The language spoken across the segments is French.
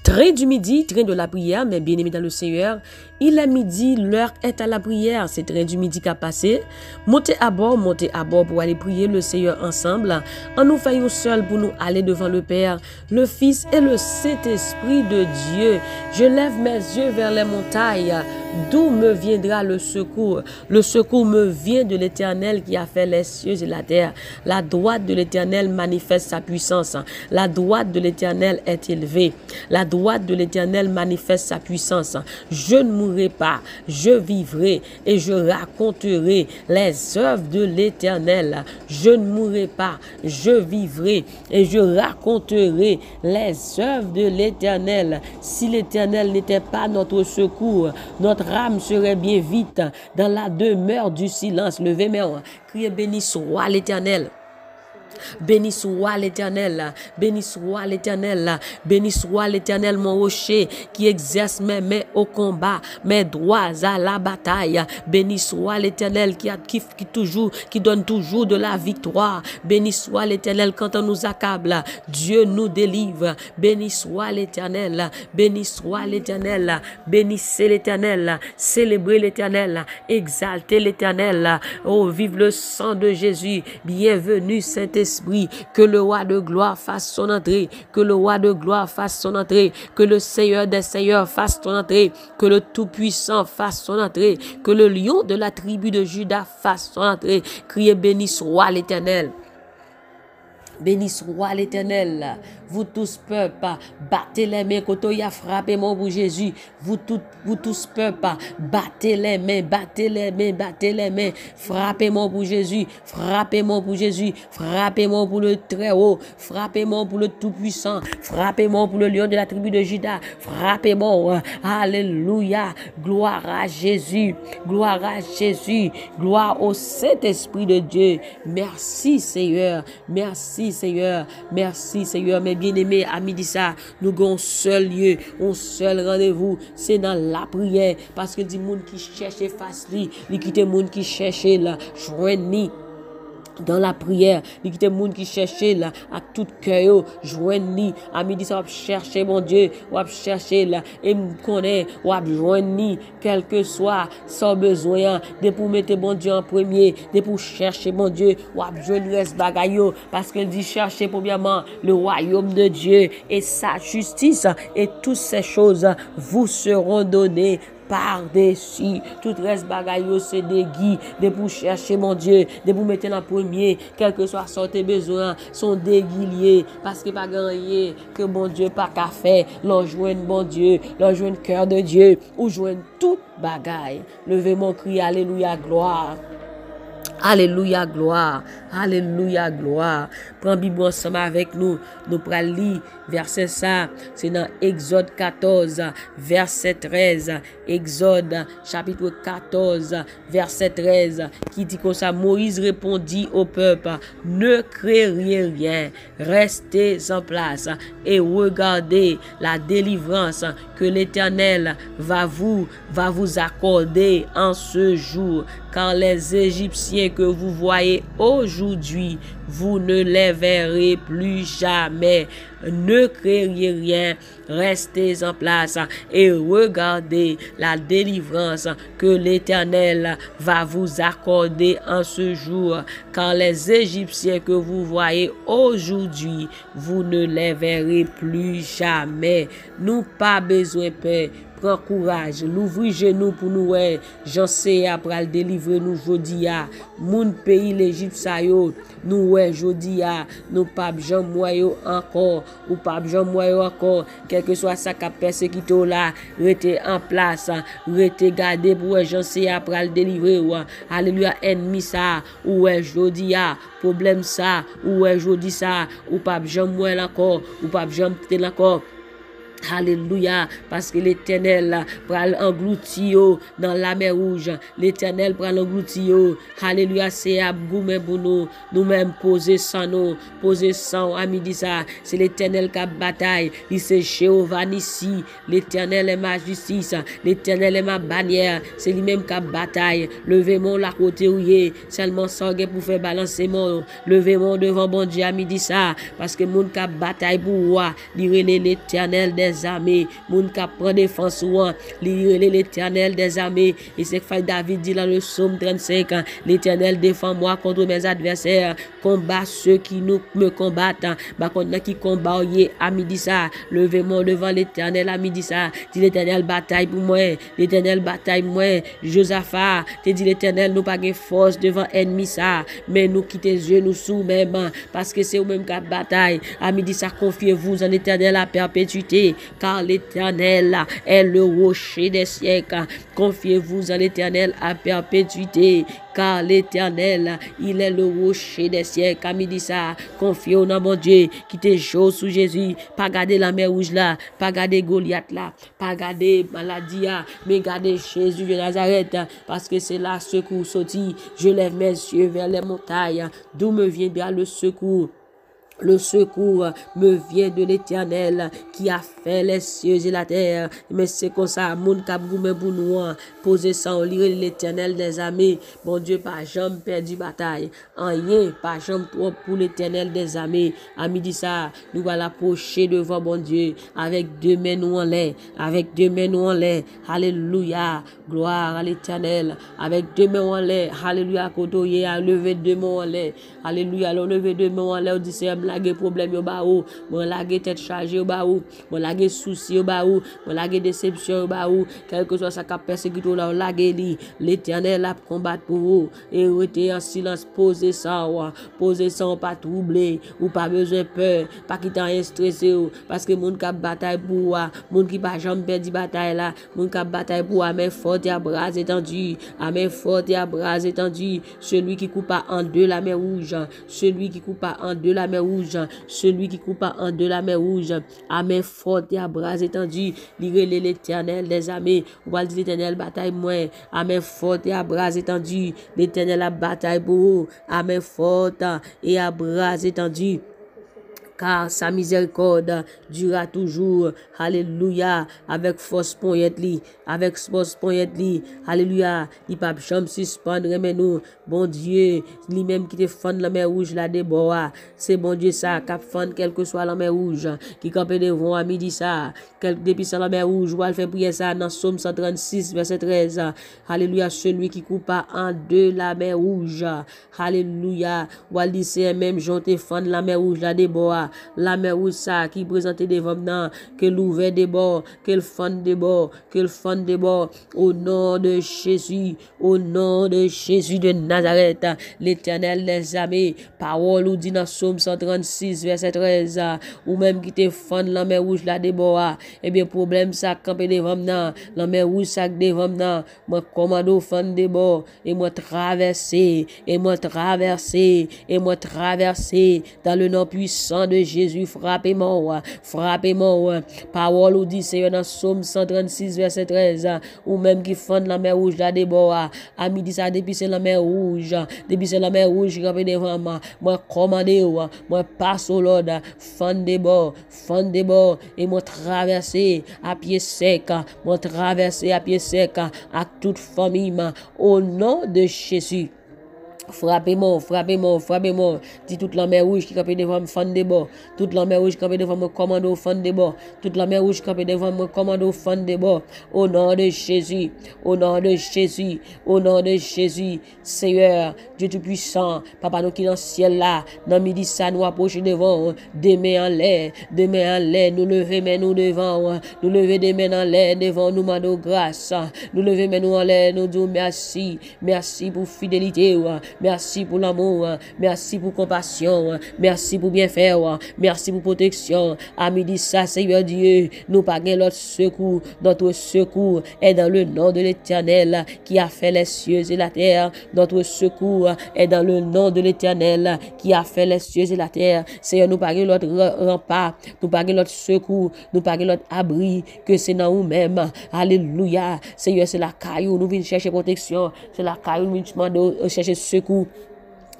Train du midi, train de la prière, mes bien-aimés dans le Seigneur. Il est midi, l'heure est à la prière. C'est train du midi qui a passé. Montez à bord pour aller prier le Seigneur ensemble. En nous faisant seul pour nous aller devant le Père, le Fils et le Saint-Esprit de Dieu. Je lève mes yeux vers les montagnes. D'où me viendra le secours? Le secours me vient de l'Éternel qui a fait les cieux et la terre. La droite de l'Éternel manifeste sa puissance. La droite de l'Éternel est élevée. La droite de l'Éternel manifeste sa puissance. Je ne mourrai pas, je vivrai et je raconterai les œuvres de l'Éternel. Je ne mourrai pas, je vivrai et je raconterai les œuvres de l'Éternel. Si l'Éternel n'était pas notre secours, notre âme serait bien vite dans la demeure du silence. Levez mes mains, criez béni soit l'Éternel. Béni soit l'Éternel, béni soit l'Éternel, béni soit l'Éternel, mon rocher qui exerce mes mains au combat, mes droits à la bataille. Béni soit l'Éternel qui donne toujours de la victoire. Béni soit l'Éternel quand on nous accable, Dieu nous délivre. Béni soit l'Éternel, béni soit l'Éternel, bénissez l'Éternel, célébrez l'Éternel, exaltez l'Éternel. Oh, vive le sang de Jésus, bienvenue Saint-Esprit. Que le roi de gloire fasse son entrée, que le roi de gloire fasse son entrée, que le Seigneur des seigneurs fasse son entrée, que le Tout-Puissant fasse son entrée, que le lion de la tribu de Juda fasse son entrée. Criez béni soit l'Éternel. Béni soit l'Éternel. Vous tous peuple, battez les mains quand il a frappé mon pour Jésus. Vous tous peuple, battez les mains, battez les mains, battez les mains. Frappez-moi pour Jésus, frappez-moi pour Jésus, frappez-moi pour le Très-Haut, frappez-moi pour le Tout-Puissant, frappez-moi pour le lion de la tribu de Juda, frappez-moi. Alléluia, gloire à Jésus, gloire à Jésus, gloire au Saint-Esprit de Dieu. Merci Seigneur, merci Seigneur, merci Seigneur. Mes bien-aimés, à midi ça, nous avons un seul lieu, un seul rendez-vous, c'est dans la prière. Parce que des gens qui cherchent face li, qui quitte monde qui cherchent là, joignent dans la prière, il y a des gens qui cherchent là, à tout cœur, joignent à midi ça, va chercher mon Dieu, va chercher là, et me connaît, va joindre, quel que soit son besoin, de pour mettre mon Dieu en premier, de pour chercher mon Dieu, va joindre reste bagaille, parce qu'il dit chercher premièrement le royaume de Dieu et sa justice, et toutes ces choses vous seront données par-dessus. Tout reste bagaille, c'est des guides, de pour chercher mon Dieu, de pour mettre en premier, quel que soit son besoin, sont déguiliers, parce que pas gagné, que mon Dieu pas qu'à faire, l'on joigne bon Dieu, l'on joigne cœur de Dieu, ou joigne toute bagaille. Levez mon cri, alléluia, gloire. Alléluia, gloire. Alléluia, gloire. Prends Bible ensemble avec nous. Nous prenons lire verset ça. C'est dans Exode 14, verset 13. Exode chapitre 14, verset 13. Qui dit comme ça, Moïse répondit au peuple, ne craignez rien, restez en place et regardez la délivrance que l'Éternel va vous accorder en ce jour. Car les Égyptiens que vous voyez aujourd'hui, vous ne les verrez plus jamais. Ne craignez rien, restez en place et regardez la délivrance que l'Éternel va vous accorder en ce jour. Car les Égyptiens que vous voyez aujourd'hui, vous ne les verrez plus jamais. Nous pas besoin de peur. Prends courage, l'ouvrir genou pour nous, j'en sais après le délivrer nous jodi a. Moun pays l'Égypte sa yo, nous jodi a, nous pas j'en moyo encore, ou pas j'en moyo encore, quel que soit ça qui a persécuté là, rester en place, rester gardé pour j'en sais après le délivrer. Alléluia, ennemi ça, ou jodi a, problème ça, ou jodi ça, ou pas j'en moyo encore, ou pas j'en peut encore. Alléluia, parce que l'Éternel pral engloutir dans la mer rouge. L'Éternel pral engloutir. Alléluia, c'est abgoumé pour nous. Nous-mêmes poser sans nous, poser sans à midi ça. C'est l'Éternel qui a bataille. Il c'est Jéhovah Nissi. L'Éternel est ma justice. L'Éternel est ma bannière. C'est lui-même qui a bataille. Levez-moi la côté rouillé. Seulement sangue pour faire balancer mon. Levez-moi devant bon Dieu à midi ça. Parce que mon qui a bataille pour roi. L'Éternel des des armées, moun qui prend défense ou l'Éternel des armées. Et c'est que David dit dans le psaume 35, l'Éternel défend-moi contre mes adversaires, combat ceux qui me combattent, contre qui combat à midi ça, levez-moi devant l'Éternel à midi ça, dit l'Éternel bataille pour moi, l'Éternel bataille moi, Josaphat, te dit l'Éternel nous pas de force devant ennemi ça, mais nous quittons yeux nous sous même, parce que c'est au même cas bataille, à midi ça confiez-vous en l'Éternel à perpétuité, car l'Éternel est le rocher des siècles, confiez-vous en l'Éternel à perpétuité, car l'Éternel, il est le rocher des siècles. À midi ça, confiez au nom mon Dieu, qui te chaud sous Jésus, pas garder la mer rouge là, pas garder Goliath là, pas garder maladie là, mais garder Jésus de Nazareth, parce que c'est là secours sorti. Je lève mes yeux vers les montagnes, d'où me viendra le secours. Le secours me vient de l'Éternel qui a fait les cieux et la terre. Mais c'est comme ça, mon cap goumé pour nous, poser ça, on lire l'Éternel des armées. Bon Dieu, pas jamais perdu bataille. En rien, pas jamais trop pour l'Éternel des armées. À midi ça, nous allons approcher devant bon Dieu avec deux mains nous en l'air. Avec deux mains nous en l'air. Alléluia. Gloire à l'Éternel. Avec deux mains en l'air. Alléluia. Kotoye a levé deux mains en l'air. Alléluia. Levé deux mains en l'air. Dit c'est lage problème yo ba ou, mon lage tête chargée yo ba ou, mon lage souci yo ba ou, mon lage déception yo ba ou, quel que soit ça qui persécute là, lage li, l'Éternel a combattre pour vous, et rester en silence, poser ça, pas troubler, ou pas besoin peur, pas quitter rien stressé, parce que moun qui bataille pour moun qui pas jamais perdu bataille là, moun qui bataille pour main forte et à bras étendus, à main forte et à bras étendus, celui qui coupe pas en deux la mer rouge, celui qui coupe pas en deux la mer rouge, celui qui coupe en deux la mer rouge, à main forte et à bras étendus, lire l'Éternel des armées, ou va dire l'Éternel bataille moi, à main forte et à bras étendus, l'Éternel la bataille pour vous, à main forte et à bras étendus. Car sa miséricorde durera toujours. Alléluia. Avec force poignette li. Avec force poignette li. Alléluia. Il pas jamais suspendre mais nous. Bon Dieu, lui-même qui te fend la mer rouge là débord. C'est bon Dieu ça qui fend quel que soit la mer rouge. Qui campé devant à midi ça. Depuis ça la mer rouge. On va faire prier ça dans Psaume 136 verset 13. Alléluia. Celui qui coupe en deux la mer rouge. Alléluia. On va dire c'est même Jean te fend la mer rouge là débord. La mer rouge ça qui présentait devant nous, que l'ouvert des bords, que le fond des bords, que le fond des bords, au nom de Jésus, au nom de Jésus de Nazareth, l'Éternel des armées, parole ou dit dans Psaume 136 verset 13, ou même qui te fond la mer rouge là des bords, et bien problème ça campé devant nous, la mer rouge ça devant nous, moi commande au fond des bords, et moi traverser, et moi traverser, et moi traverser, dans le nom puissant de Jésus, frappez-moi, parole ou dit Seigneur dans Psaume 136 verset 13, ou même qui fond la mer rouge là des bords, à midi ça depuis c'est la mer rouge, qui devant moi commandé, moi passe au Lord, fond des bords, et moi traverser à pied sec, à toute famille, au nom de Jésus. Frappez-moi. Dit toute la mer rouge qui capait devant me fond de bord. Toute la mer rouge qui capait devant me commande au fond de bord. Toute la mer rouge qui capait devant me commande au fond de bord. Au nom de Jésus. Au nom de Jésus. Au nom de Jésus. Seigneur, Dieu Tout-Puissant, Papa nous qui dans le ciel là, dans midi ça nous approcher devant, des mains en l'air, nous lever mais nous devant, nous lever des mains en l'air devant nous mando grâce. Nous lever mais nous en l'air, nous disons merci. Merci pour fidélité. Merci pour l'amour, merci pour compassion, merci pour bien faire, merci pour protection. À midi ça, Seigneur Dieu, nous pas l'autre secours, notre secours est dans le nom de l'Éternel qui a fait les cieux et la terre. Notre secours est dans le nom de l'Éternel qui a fait les cieux et la terre. Seigneur, nous pas l'autre rempart, nous pas l'autre secours, nous pas l'autre abri que c'est dans nous-mêmes. Alléluia. Seigneur, c'est la caillou, nous venons chercher protection, c'est la caillou, nous venons chercher secours.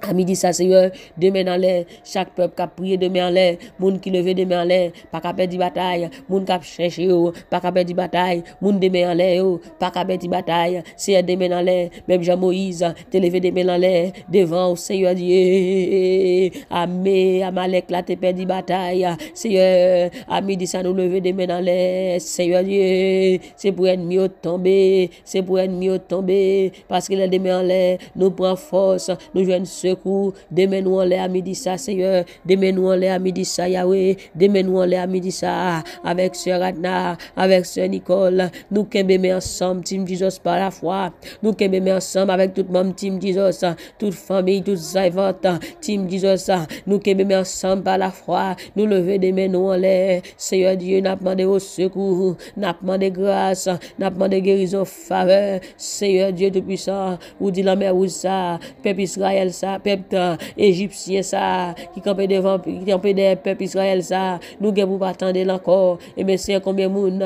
À midi, ça, Seigneur, demain dans l'air, chaque peuple qui a prié demain en l'air, moun qui levé demain en l'air, pas qu'à perdre bataille, moun qui a cherché, pas qu'à perdre bataille, moun demain en l'air, pas qu'à perdre bataille, Seigneur, demain en l'air, même Jean-Moïse, te levé demain en l'air, devant, Seigneur Dieu, Amalek, là, te perdu bataille, Seigneur, à midi, ça nous levé demain en l'air, Seigneur Dieu, c'est pour ennemi tomber, c'est pour ennemi tomber, parce que le demain en l'air, nous prend force, nous jouons secours, demain nous en l'air à midi ça, Seigneur, demain nous en l'air à midi ça, Yahweh, demain nous en l'air à midi ça, avec Sœur Adna, avec Sœur Nicole, nous kembe ensemble, Team Jesus par la foi, nous kembe ensemble avec toute même Team Jesus, toute famille, toute servante, Team Jesus, nous kembe ensemble par la foi, nous lever demain nous en l'air, Seigneur Dieu, n'a demandé au secours, n'a demandé grâce, n'a demandé guérison, faveur, Seigneur Dieu Tout-Puissant, ou dit la mer où ça, peuple Israël ça, peuple égyptien ça, qui campait devant, qui campait des peuples Israël ça, nous ne pas attendre encore, et mais c'est combien de monde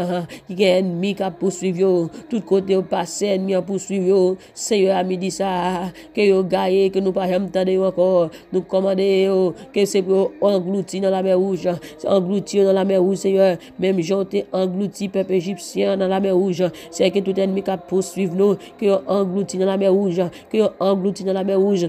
qui est ennemi qui a poursuivi, tout côté au passé, ennemi a poursuivi, Seigneur a dit ça, que vous gagnez, que nous pas jamais attendre encore, nous commandons, que c'est pour engloutir dans la mer rouge, engloutir dans la mer rouge, Seigneur, même j'étais englouti peuple égyptien dans la mer rouge, c'est que tout ennemi qui a poursuivi nous, que vous englouti dans la mer rouge, que vous englouti dans la mer rouge.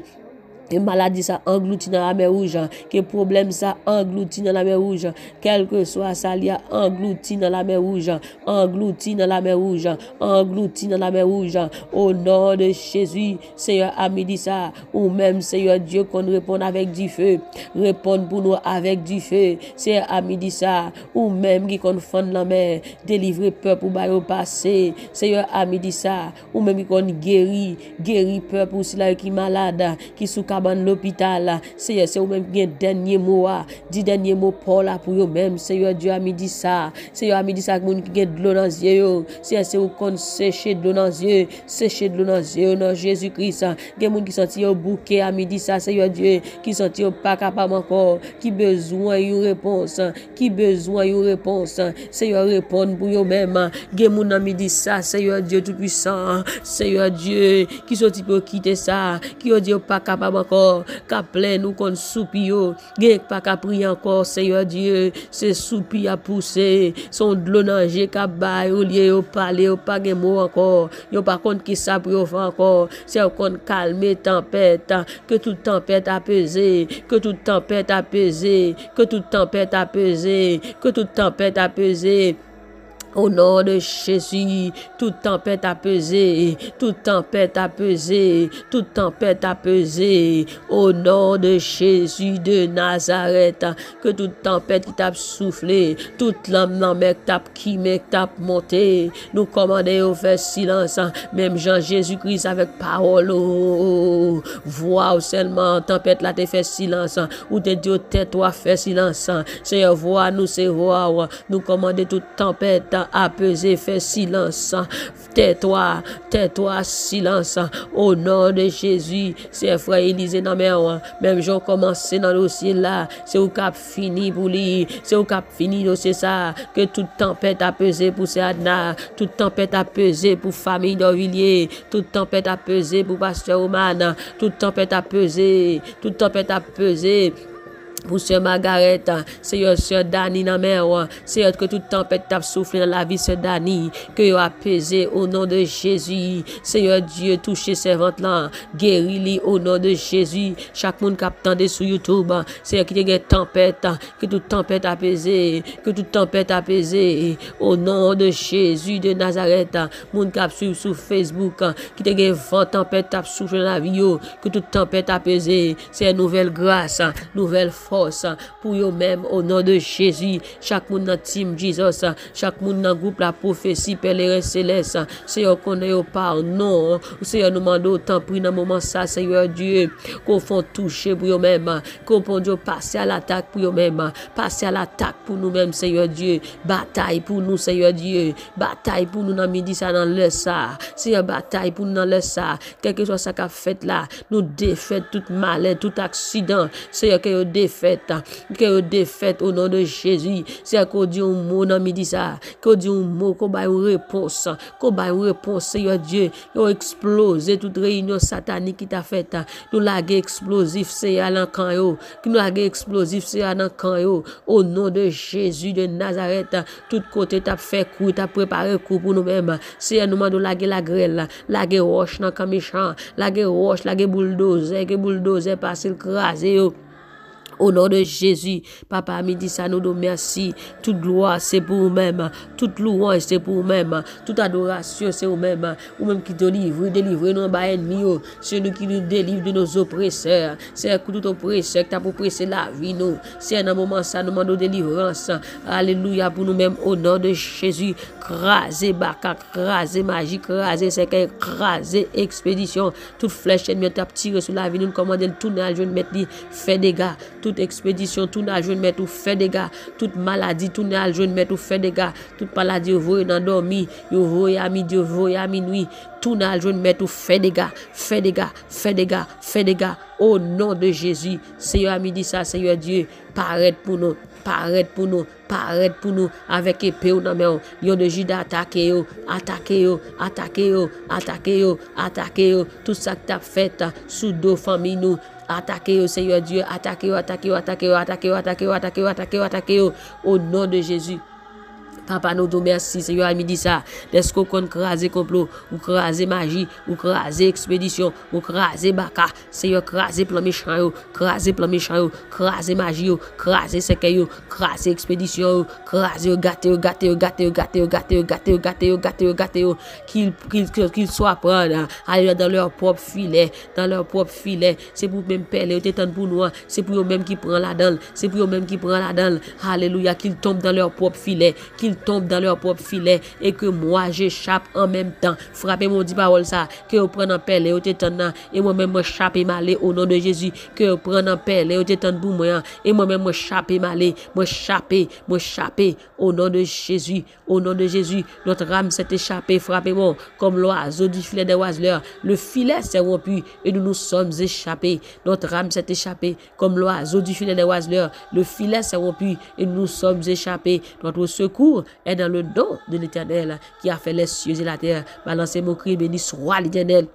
Que maladie ça englouti dans la mer rouge, que problème ça englouti dans la mer rouge, quel que soit ça, il y a englouti dans la mer rouge, englouti dans la mer rouge, englouti dans la mer rouge, au nom de Jésus, Seigneur, à midi ça, ou même Seigneur Dieu, qu'on réponde avec du feu, répondre pour nous avec du feu, Seigneur, à midi ça, ou même qui qu'on fende la mer, délivrer peuple pour bailler au passé, Seigneur, à midi ça, ou même qui qu'on guéri peuple pour cela qui malade, qui sous l'hôpital, Seigneur, c'est vous-même qui dernier mot, 10 derniers mots pour là pour eux-mêmes, Seigneur Dieu a midi ça, Seigneur a midi ça, qui a de l'eau dans les yeux, Seigneur, c'est vous qu'on sécher de l'eau dans les yeux, sécher de l'eau dans les yeux, dans Jésus-Christ, il y a des gens qui sentent au bouquet à midi ça, Seigneur Dieu, qui sentent pas capable encore, qui besoin une réponse, qui besoin une réponse, Seigneur, répondre pour eux-mêmes, il y a des gens à midi ça, Seigneur Dieu Tout-Puissant, Seigneur Dieu, qui sont pour quitter ça, qui ont dit pas capable encore, qu'à plein nous qu'on soupio, gen pas qu'à prier encore, Seigneur Dieu, c'est soupi à pousser, son de l'eau nager qu'à bailler, au lieu de parler, au pas de mots encore, yo pas contre qui ça pour faire encore, c'est qu'on calmer tempête, que toute tempête apaisée, que toute tempête apaisée, que toute tempête apaisée, que toute tempête apaisée. Au nom de Jésus, toute tempête apaisée, toute tempête apaisée, toute tempête apaisée. Au nom de Jésus de Nazareth, que toute tempête qui t'a soufflé, toute l'âme dans mec t'a qui mec t'a monté. Nous commandons au faire silence, même Jean Jésus-Christ avec parole, voix seulement, tempête là te fait silence, ou te dit tais-toi, fais silence. Seigneur, voix nous, c'est voix, nous commandons toute tempête apaiser, fais silence, tais-toi, silence, au nom de Jésus. C'est frère Élisée dans mes mains, même j'ai commencé dans le dossier là, c'est au cap fini pour lui, c'est au cap fini, c'est ça, que toute tempête apaisée pour Adna, toute tempête apaisée pour famille d'Orvilliers, toute tempête apaisée pour Pasteur Oman, toute tempête apaisée, pour Sœur Margaret, Seigneur, Sœur Dani dans mer, Seigneur, que toute tempête t'a soufflé dans la vie, Sœur Dani, que tu apaisé au nom de Jésus. Seigneur Dieu, touchez servante là, guéris-les au nom de Jésus. Chaque monde qui attendait sur YouTube, Seigneur, qui te tempête, que toute tempête apaisée, que toute tempête apaisée, au nom de Jésus de Nazareth. Monde qui suivre sur Facebook, qui te vent tempête t'a soufflé dans la vie, que toute tempête apaisée, c'est une nouvelle grâce, nouvelle force pour eux-mêmes au nom de Jésus. Chaque monde dans Team Jesus, chaque monde dans groupe la prophétie pèlerin céleste, Seigneur connaît au pardon, Seigneur nous demande autant pris dans moment ça, Seigneur Dieu, qu'on font toucher pour eux-mêmes, qu'on peut Dieu passer à l'attaque pour eux-mêmes, passer à l'attaque pour nous-mêmes, Seigneur Dieu, bataille pour nous, Seigneur Dieu, bataille pour nous dans midi ça dans le ça, Seigneur bataille pour nous dans le ça, quel que soit ça qu'a fait là, nous défaite tout malheur, tout accident, Seigneur que nous défaite défaite, que défaite au nom de Jésus. C'est qu'on dit un mot dans midi ça, qu'on dit un mot, qu'on baille une réponse, Seigneur Dieu, qu'on explose toute réunion satanique qui t'a faite, nous laguer explosif, c'est à l'encan yo, nous laguer explosif, c'est à l'encan yo, au nom de Jésus de Nazareth, tout côté t'a fait coup, t'a préparé coup pour nous-mêmes, c'est à nous de laguer la grêle, laguer roche dans le méchant, laguer roche, laguer bulldozer, que bulldozer passe le craser yo. Au nom de Jésus, Papa, midi ça nous donne merci. Toute gloire, c'est pour vous-même. Toute louange, c'est pour vous-même. Toute adoration, c'est vous-même. Vous-même qui délivre nos bas ennemis. C'est nous qui nous délivre de nos oppresseurs. C'est tout oppresseur qui t'a pour presser la vie, nous. C'est un moment, ça nous demande délivrance. Alléluia pour nous-mêmes. Au nom de Jésus, craser baka, craser magie, craser séquelle, craser expédition. Toute flèche ennemi t'a tiré sur la vie, nous commandons de tourner à jeune mettre, fait des gars. Toute expédition, tourne à jeune mettre ou fait des gars. Toute maladie, tourne à jeune mettre ou fait des gars. Toute maladie, vous voyez dans dormi, vous voyez à midi, vous voyez à minuit. Tourne à jeune mettre ou fait des gars, fait des gars, fait des gars, fait des gars. Au nom de Jésus, Seigneur a dit ça, Seigneur Dieu, paraît pour nous. Paraître pour nous, paraître pour nous avec épée ou non mais yo de Juda attaquer yo, attaquer yo, attaquer yo, attaquer yo, attaquer yo, tout ça que t'as fait sous deux familles nous. Attaquez yo Seigneur Dieu, attaquez yo, attaquez yo, attaquez yo, attaquez yo, attaquez yo, attaquez yo, attaquez yo, attaquez yo, au nom de Jésus. Papa nous te merci, Seigneur, à midi ça. Est-ce qu'on craser complot, ou craser magie, ou craser expédition, ou craser baka. Seigneur, craser plan méchant, craser plan méchant, craser magie, craser séquelle, craser expédition, craser gâter, qu'ils soient prendre, aller dans leur propre filet, C'est pour même pelle, pour nous, c'est pour eux même qui prend la dalle, c'est pour eux même qui prend la dalle. Alléluia, qu'ils tombent dans leur propre filet, qu'ils tombent dans leur propre filet et que moi j'échappe en même temps. Frappez mon dit parole ça, que vous prenez en pelle et moi-même moi chape et m'aller au nom de Jésus, que vous prenez en pelle et pour moi et moi-même moi chape et m'aller, moi chaper au nom de Jésus, au nom de Jésus. Notre âme s'est échappée, frappez-moi comme l'oiseau du filet des oiseleurs. Le filet s'est rompu et nous nous sommes échappés. Notre âme s'est échappée comme l'oiseau du filet des oiseleurs. Le filet s'est rompu et nous nous sommes échappés. Notre secours est dans le nom de l'Éternel qui a fait les cieux et la terre. Balancez mon cri, béni soit l'Éternel.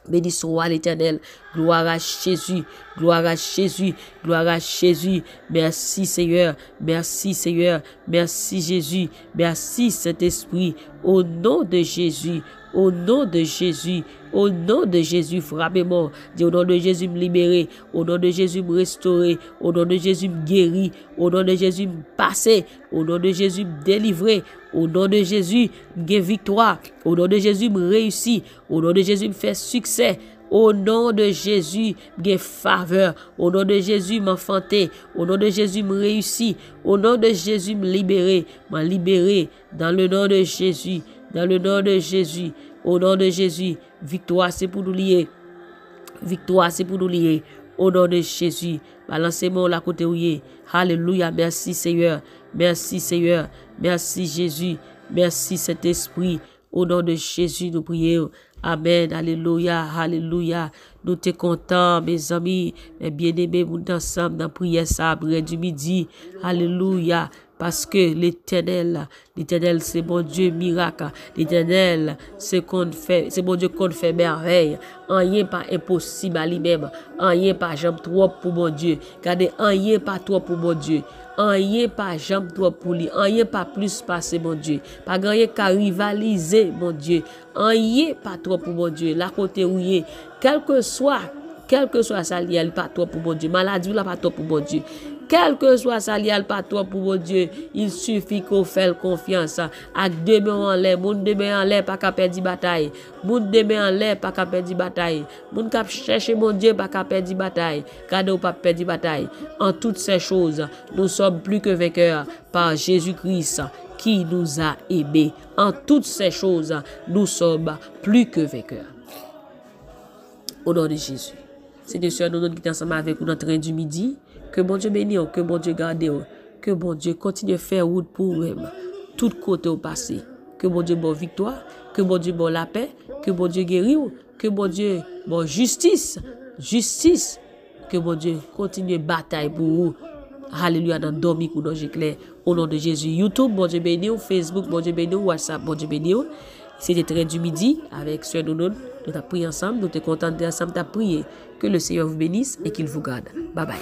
Béni soit l'Éternel. Gloire à Jésus. Gloire à Jésus. Gloire à Jésus. Merci Seigneur. Merci Seigneur. Merci Jésus. Merci Saint-Esprit. Au nom de Jésus. Au nom de Jésus, au nom de Jésus, frappez-moi. Dis au nom de Jésus, me libérer. Au nom de Jésus, me restaurer. Au nom de Jésus, me guérir. Au nom de Jésus, me passer. Au nom de Jésus, me délivrer. Au nom de Jésus, me victoire. Au nom de Jésus, me réussir. Au nom de Jésus, me faire succès. Au nom de Jésus, me faveur. Au nom de Jésus, m'enfanter. Au nom de Jésus, me réussir. Au nom de Jésus, me libérer. Me libérer dans le nom de Jésus. Dans le nom de Jésus, au nom de Jésus, victoire c'est pour nous lier. Victoire c'est pour nous lier. Au nom de Jésus, balancez-moi la côté où il est. Alléluia, merci Seigneur. Merci Seigneur. Merci Jésus. Merci Saint-Esprit. Au nom de Jésus, nous prions. Amen. Alléluia. Alléluia. Nous sommes contents, mes amis, mes bien-aimés, nous sommes ensemble dans la prière ça après du midi. Alléluia. Parce que l'Éternel, c'est bon Dieu miracle. L'Éternel, c'est bon Dieu qu'on fait merveille. Rien pas impossible à lui-même. Rien pas jambe trop pour bon Dieu. Regardez, rien pas trop pour bon Dieu. Rien pas jambe trop pour lui. Rien pas plus passer mon Dieu. Pas rien qu'à rivaliser mon Dieu. Rien pas trop pour mon Dieu. La côté où il est, quel que soit ça, il n'y a pas trop pour mon Dieu. Maladie, là pas trop pour mon Dieu. Quel que soit ça, il n'y a pas trop pour mon Dieu. Il suffit qu'on fasse confiance. Avec deux mains en l'air, moun deux mains en l'air, pas qu'à perdre bataille. Moun deux mains en l'air, pas qu'à perdre bataille. Moun qu'à chercher mon Dieu, pas qu'à perdre bataille. Gardez ou pas perdre bataille. En toutes ces choses, nous sommes plus que vainqueurs par Jésus-Christ qui nous a aimés. En toutes ces choses, nous sommes plus que vainqueurs. Au nom de Jésus. C'est de ce nom qui est ensemble avec nous dans le train du midi. Que bon Dieu bénisse, que bon Dieu garde, que bon Dieu continue à faire route pour vous-même. Tout côté au passé. Que bon Dieu bonne victoire, que bon Dieu bonne la paix, que bon Dieu guérit, que bon Dieu bonne justice. Justice Que mon Dieu continue bataille pour vous. Alléluia, dans dormi ou dans clair. Au nom de Jésus. YouTube, bon Dieu béni. Facebook, bon Dieu béni. WhatsApp, bon Dieu béni. C'était très du midi avec Sœur Nounou. Nous avons prié ensemble. Nous sommes contents d'ensemble de prier. Que le Seigneur vous bénisse et qu'il vous garde. Bye bye.